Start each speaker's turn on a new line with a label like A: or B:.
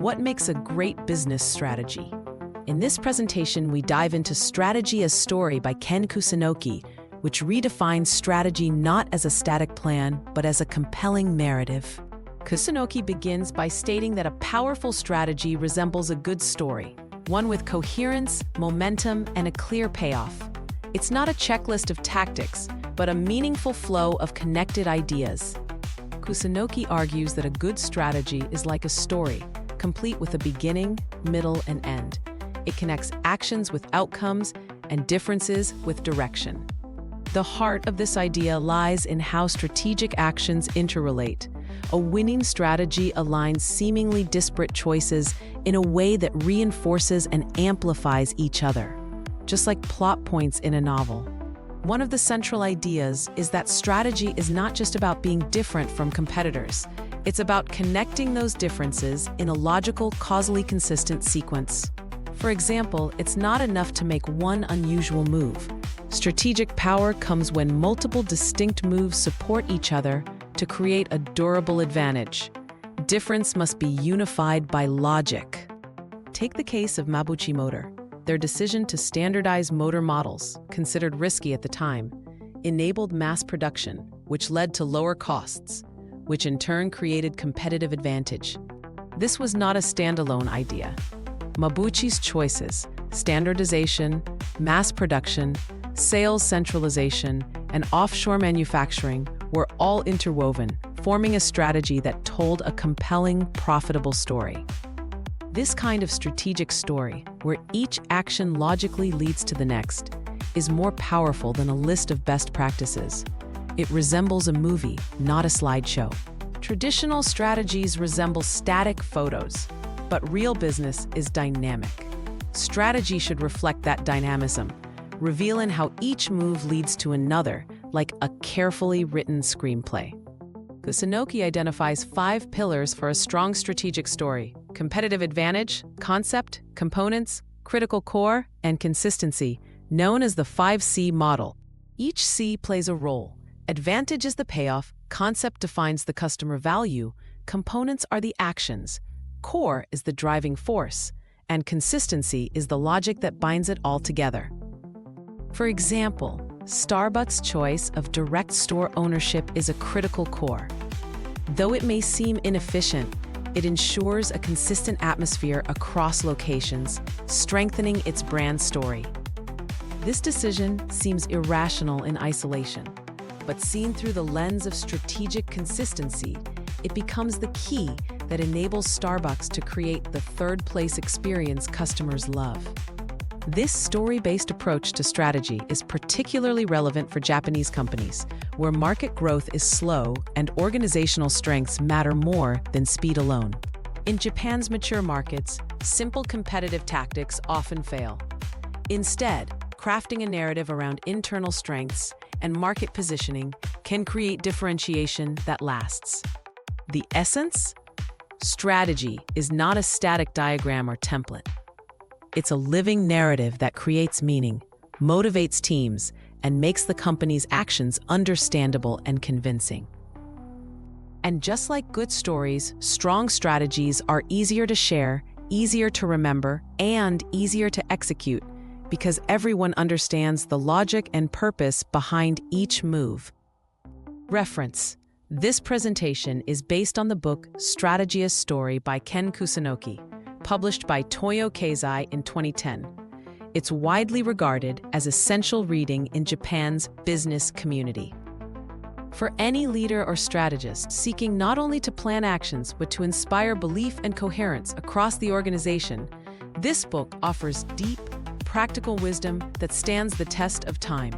A: What makes a great business strategy? In this presentation, we dive into Strategy as Story by Ken Kusunoki, which redefines strategy not as a static plan, but as a compelling narrative. Kusunoki begins by stating that a powerful strategy resembles a good story, one with coherence, momentum, and a clear payoff. It's not a checklist of tactics, but a meaningful flow of connected ideas. Kusunoki argues that a good strategy is like a story, complete with a beginning, middle, and end. It connects actions with outcomes and differences with direction. The heart of this idea lies in how strategic actions interrelate. A winning strategy aligns seemingly disparate choices in a way that reinforces and amplifies each other, just like plot points in a novel. One of the central ideas is that strategy is not just about being different from competitors. It's about connecting those differences in a logical, causally consistent sequence. For example, it's not enough to make one unusual move. Strategic power comes when multiple distinct moves support each other to create a durable advantage. Difference must be unified by logic. Take the case of Mabuchi Motor. Their decision to standardize motor models, considered risky at the time, enabled mass production, which led to lower costs, which in turn created competitive advantage. This was not a standalone idea. Mabuchi's choices, standardization, mass production, sales centralization, and offshore manufacturing were all interwoven, forming a strategy that told a compelling, profitable story. This kind of strategic story, where each action logically leads to the next, is more powerful than a list of best practices. It resembles a movie, not a slideshow. Traditional strategies resemble static photos, but real business is dynamic. Strategy should reflect that dynamism, revealing how each move leads to another, like a carefully written screenplay. Kusunoki identifies 5 pillars for a strong strategic story: competitive advantage, concept, components, critical core, and consistency, known as the 5C model. Each C plays a role. Advantage is the payoff, concept defines the customer value, components are the actions, core is the driving force, and consistency is the logic that binds it all together. For example, Starbucks' choice of direct store ownership is a critical core. Though it may seem inefficient, it ensures a consistent atmosphere across locations, strengthening its brand story. This decision seems irrational in isolation, but seen through the lens of strategic consistency, it becomes the key that enables Starbucks to create the third-place experience customers love. This story-based approach to strategy is particularly relevant for Japanese companies, where market growth is slow and organizational strengths matter more than speed alone. In Japan's mature markets, simple competitive tactics often fail. Instead, crafting a narrative around internal strengths and market positioning can create differentiation that lasts. The essence? Strategy is not a static diagram or template. It's a living narrative that creates meaning, motivates teams, and makes the company's actions understandable and convincing. And just like good stories, strong strategies are easier to share, easier to remember, and easier to execute because everyone understands the logic and purpose behind each move. Reference: this presentation is based on the book Strategy as Story by Ken Kusunoki, published by Toyo Keizai in 2010. It's widely regarded as essential reading in Japan's business community. For any leader or strategist seeking not only to plan actions but to inspire belief and coherence across the organization, this book offers deep, practical wisdom that stands the test of time.